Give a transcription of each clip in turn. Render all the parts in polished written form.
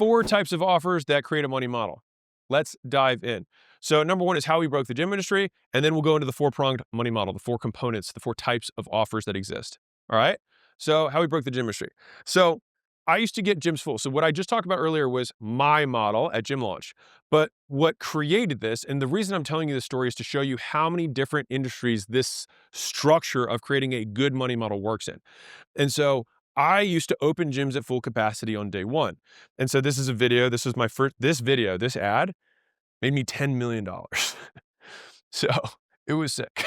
4 types of offers that create a money model. Let's dive in. So number 1 is how we broke the gym industry, and then we'll go into the 4-pronged money model, the 4 components, the 4 types of offers that exist. All right? So how we broke the gym industry. So I used to get gyms full. So what I just talked about earlier was my model at Gym Launch. But what created this, and the reason I'm telling you this story is to show you how many different industries this structure of creating a good money model works in. And so I used to open gyms at full capacity on day 1. And so this is a video. This was my first, this ad made me $10 million. So it was sick.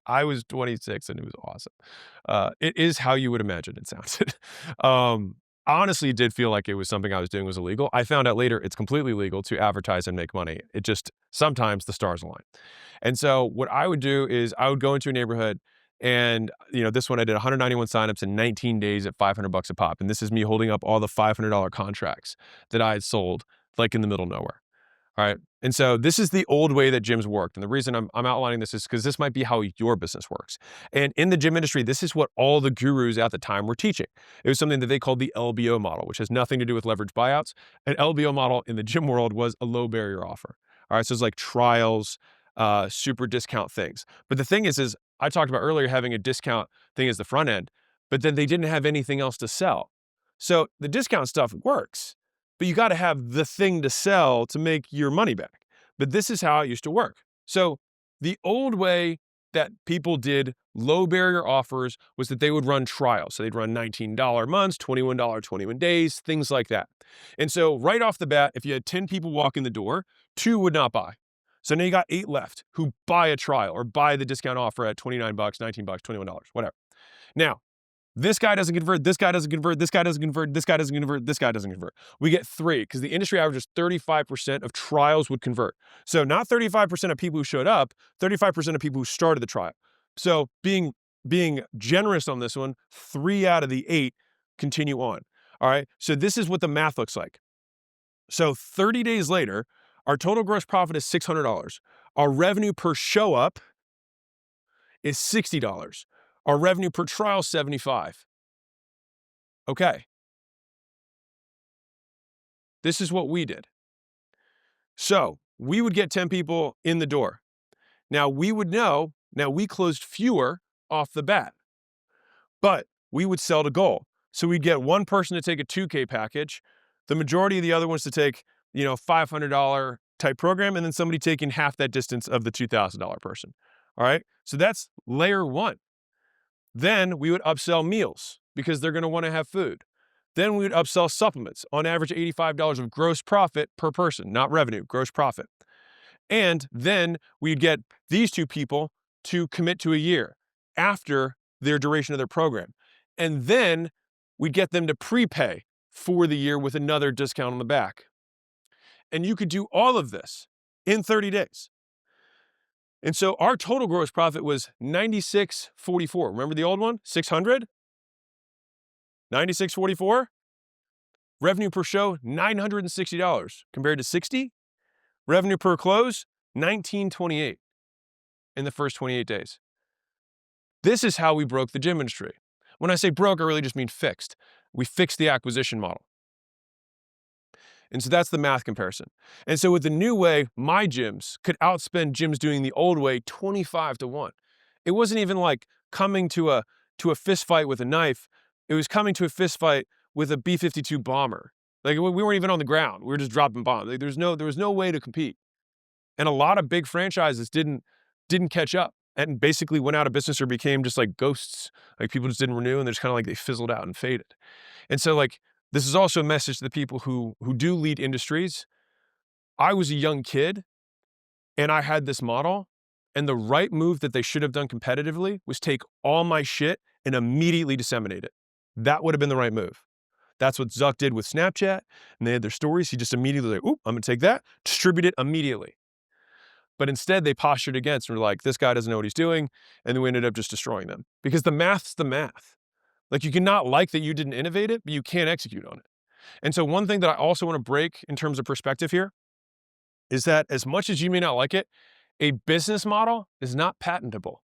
I was 26 and it was awesome. It is how you would imagine it sounded. Honestly, it did feel like it was something I was doing was illegal. I found out later it's completely legal to advertise and make money. It just, sometimes the stars align. And so what I would do is I would go into a neighborhood and, this one I did 191 signups in 19 days at $500 a pop. And this is me holding up all the $500 contracts that I had sold like in the middle of nowhere. All right. And so this is the old way that gyms worked. And the reason I'm outlining this is because this might be how your business works. And in the gym industry, this is what all the gurus at the time were teaching. It was something that they called the LBO model, which has nothing to do with leverage buyouts. An LBO model in the gym world was a low barrier offer. All right. So it's like trials, super discount things. But the thing is I talked about earlier having a discount thing as the front end, but then they didn't have anything else to sell. So the discount stuff works, but you got to have the thing to sell to make your money back. But this is how it used to work. So the old way that people did low barrier offers was that they would run trials. So they'd run $19 months, $21, 21 days, things like that. And so right off the bat, if you had 10 people walk in the door, 2 would not buy. So now you got 8 left who buy a trial or buy the discount offer at $29, $19, $21, whatever. Now, this guy doesn't convert, this guy doesn't convert, this guy doesn't convert, this guy doesn't convert, this guy doesn't convert. We get 3 because the industry average is 35% of trials would convert. So not 35% of people who showed up, 35% of people who started the trial. So being generous on this one, 3 out of the 8 continue on. All right. So this is what the math looks like. So 30 days later, our total gross profit is $600. Our revenue per show up is $60. Our revenue per trial, $75. Okay. This is what we did. So we would get 10 people in the door. Now we would know, we closed fewer off the bat, but we would sell to goal. So we'd get one person to take a 2K package, the majority of the other ones to take, $500 type program, and then somebody taking half that distance of the $2,000 person. All right. So that's layer 1. Then we would upsell meals because they're going to want to have food. Then we would upsell supplements, on average $85 of gross profit per person, not revenue, gross profit. And then we'd get these 2 people to commit to a year after their duration of their program. And then we'd get them to prepay for the year with another discount on the back. And you could do all of this in 30 days. And so our total gross profit was $96.44. Remember the old one? 600? $96.44. Revenue per show, $960 compared to 60. Revenue per close, $19.28 in the first 28 days. This is how we broke the gym industry. When I say broke, I really just mean fixed. We fixed the acquisition model. And so that's the math comparison. And so with the new way, my gyms could outspend gyms doing the old way 25-1. It wasn't even like coming to a fist fight with a knife. It was coming to a fist fight with a B-52 bomber. Like we weren't even on the ground. We were just dropping bombs. Like, there was no way to compete. And a lot of big franchises didn't catch up and basically went out of business or became just like ghosts. Like people just didn't renew and they're just kind of like they fizzled out and faded. And so like, this is also a message to the people who do lead industries. I was a young kid and I had this model, and the right move that they should have done competitively was take all my shit and immediately disseminate it. That would have been the right move. That's what Zuck did with Snapchat, and they had their stories. He just immediately like, oop, I'm gonna take that, distribute it immediately. But instead they postured against and were like, this guy doesn't know what he's doing. And then we ended up just destroying them because the math's the math. Like you cannot like that you didn't innovate it, but you can't execute on it. And so one thing that I also want to break in terms of perspective here is that as much as you may not like it, a business model is not patentable.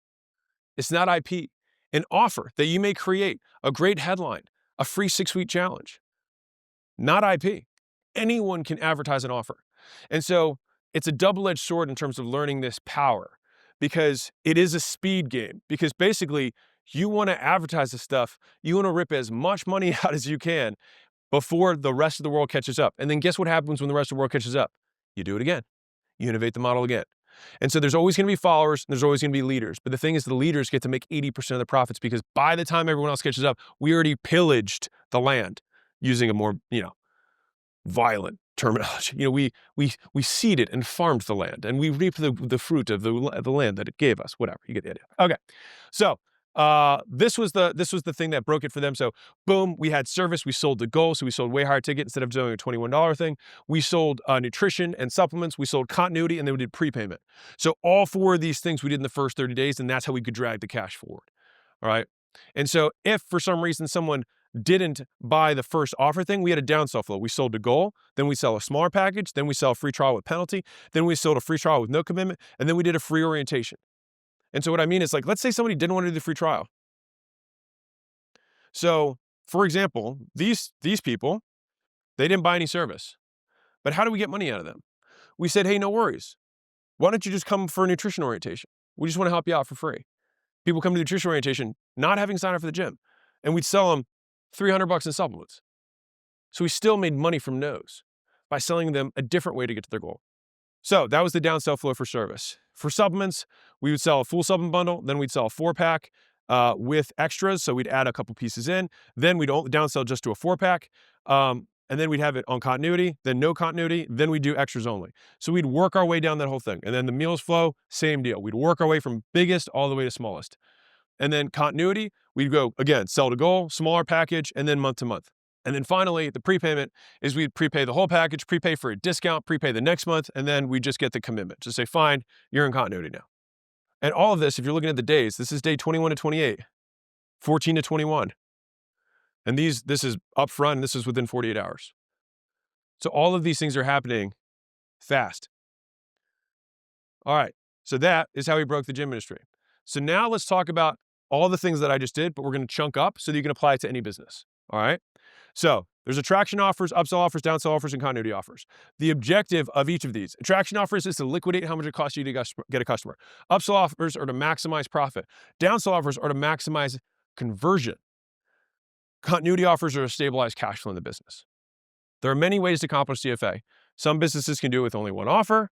It's not IP. An offer that you may create, a great headline, a free 6-week challenge, not IP. anyone can advertise an offer. And so it's a double-edged sword in terms of learning this power, because it is a speed game. Because basically, you want to advertise this stuff, you want to rip as much money out as you can before the rest of the world catches up. And then guess what happens when the rest of the world catches up? You do it again. You innovate the model again. And so there's always going to be followers, and there's always going to be leaders. But the thing is, the leaders get to make 80% of the profits, because by the time everyone else catches up, we already pillaged the land, using a more, violent terminology. We seeded and farmed the land, and we reaped the fruit of the land that it gave us. Whatever, you get the idea. Okay, so this was the thing that broke it for them. So boom, we had service. We sold the goal, so we sold way higher ticket instead of doing a $21 thing. We sold nutrition and supplements. We sold continuity, and then we did prepayment. So all four of these things we did in the first 30 days, and that's how we could drag the cash forward. All right, and so if for some reason someone didn't buy the first offer thing, we had a downsell flow. We sold the goal, then we sell a smaller package, then we sell a free trial with penalty, then we sold a free trial with no commitment, and then we did a free orientation. And so what I mean is, like, let's say somebody didn't want to do the free trial. So, for example, these people, they didn't buy any service. But how do we get money out of them? We said, hey, no worries. Why don't you just come for a nutrition orientation? We just want to help you out for free. People come to nutrition orientation not having signed up for the gym, and we'd sell them $300 in supplements. So we still made money from no's by selling them a different way to get to their goal. So that was the downsell flow for service. For supplements, we would sell a full supplement bundle, then we'd sell a 4-pack with extras. So we'd add a couple pieces in, then we'd downsell just to a 4-pack. And then we'd have it on continuity, then no continuity, then we'd do extras only. So we'd work our way down that whole thing. And then the meals flow, same deal. We'd work our way from biggest all the way to smallest. And then continuity, we'd go, again, sell to goal, smaller package, and then month to month. And then finally, the prepayment is we'd prepay the whole package, prepay for a discount, prepay the next month, and then we just get the commitment. Just say, fine, you're in continuity now. And all of this, if you're looking at the days, this is day 21 to 28, 14 to 21. And this is upfront, and this is within 48 hours. So all of these things are happening fast. All right, so that is how we broke the gym industry. So now let's talk about all the things that I just did, but we're going to chunk up so that you can apply it to any business. All right. So there's attraction offers, upsell offers, downsell offers, and continuity offers. The objective of each of these: attraction offers is to liquidate how much it costs you to get a customer. Upsell offers are to maximize profit. Downsell offers are to maximize conversion. Continuity offers are to stabilize cash flow in the business. There are many ways to accomplish CFA. Some businesses can do it with only one offer.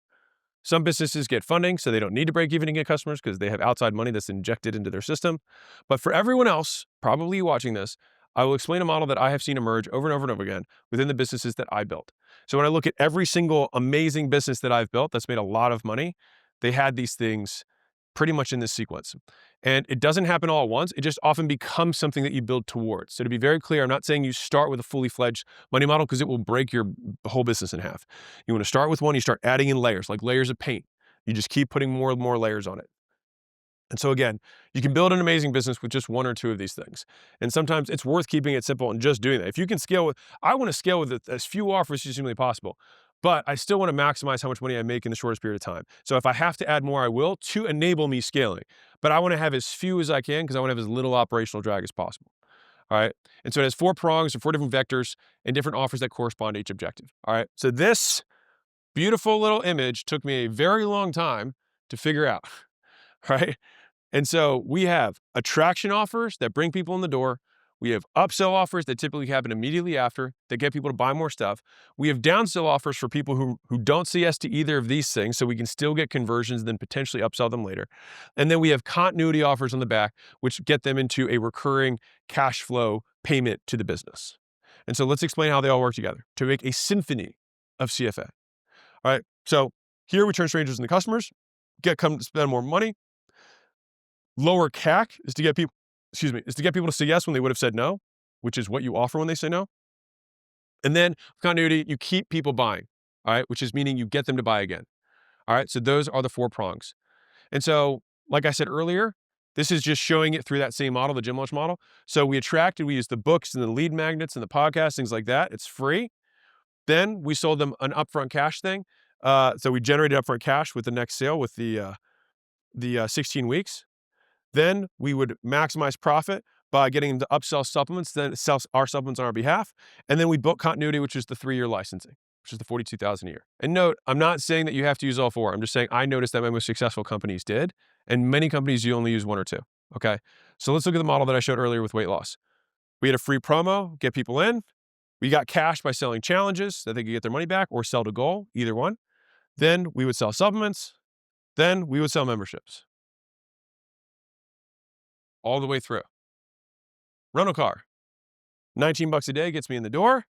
Some businesses get funding, so they don't need to break even to get customers because they have outside money that's injected into their system. But for everyone else, probably watching this, I will explain a model that I have seen emerge over and over and over again within the businesses that I built. So when I look at every single amazing business that I've built that's made a lot of money, they had these things pretty much in this sequence. And it doesn't happen all at once. It just often becomes something that you build towards. So to be very clear, I'm not saying you start with a fully fledged money model, because it will break your whole business in half. You want to start with one, you start adding in layers, like layers of paint. You just keep putting more and more layers on it. And so again, you can build an amazing business with just one or two of these things. And sometimes it's worth keeping it simple and just doing that. If you can scale I want to scale with as few offers as humanly possible, but I still want to maximize how much money I make in the shortest period of time. So if I have to add more, I will, to enable me scaling. But I want to have as few as I can, because I want to have as little operational drag as possible. All right. And so it has 4 prongs or 4 different vectors and different offers that correspond to each objective. All right. So this beautiful little image took me a very long time to figure out. Right. And so we have attraction offers that bring people in the door. We have upsell offers that typically happen immediately after, that get people to buy more stuff. We have downsell offers for people who don't say yes to either of these things, so we can still get conversions, then potentially upsell them later. And then we have continuity offers on the back, which get them into a recurring cash flow payment to the business. And so let's explain how they all work together to make a symphony of CFA. All right, so here we turn strangers into customers, come to spend more money. Lower CAC is to get people to say yes when they would have said no, which is what you offer when they say no. And then continuity, you keep people buying, all right, which is meaning you get them to buy again. All right, so those are the 4 prongs. And so, like I said earlier, this is just showing it through that same model, the Gym Launch model. So we used the books and the lead magnets and the podcasts, things like that. It's free. Then we sold them an upfront cash thing. So we generated upfront cash with the next sale with the 16 weeks. Then we would maximize profit by getting them to upsell supplements, then sell our supplements on our behalf. And then we built continuity, which is the 3-year licensing. which is the 42,000 a year. And note, I'm not saying that you have to use all four. I'm just saying I noticed that my most successful companies did, and many companies you only use one or two. Okay. So let's look at the model that I showed earlier with weight loss. We had a free promo, get people in. We got cash by selling challenges so that they could get their money back or sell to goal, either one. Then we would sell supplements. Then we would sell memberships. All the way through. Rental car. $19 a day gets me in the door.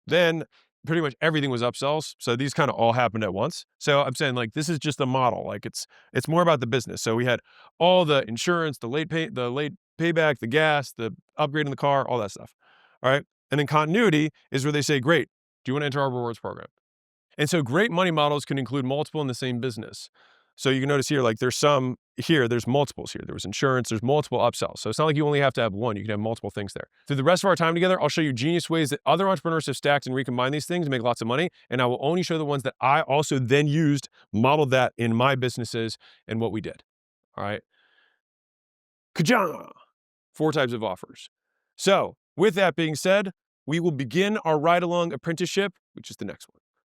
Then pretty much everything was upsells. So these kind of all happened at once. So I'm saying like this is just a model. Like it's more about the business. So we had all the insurance, the late payback, the gas, the upgrade in the car, all that stuff. All right. And then continuity is where they say, great, do you want to enter our rewards program? And so great money models can include multiple in the same business. So you can notice here, like there's some here, there's multiples here. There was insurance, there's multiple upsells. So it's not like you only have to have one, you can have multiple things there. Through the rest of our time together, I'll show you genius ways that other entrepreneurs have stacked and recombined these things to make lots of money. And I will only show the ones that I also then used, modeled that in my businesses and what we did. All right. Ka-ja! 4 types of offers. So with that being said, we will begin our ride along apprenticeship, which is the next one.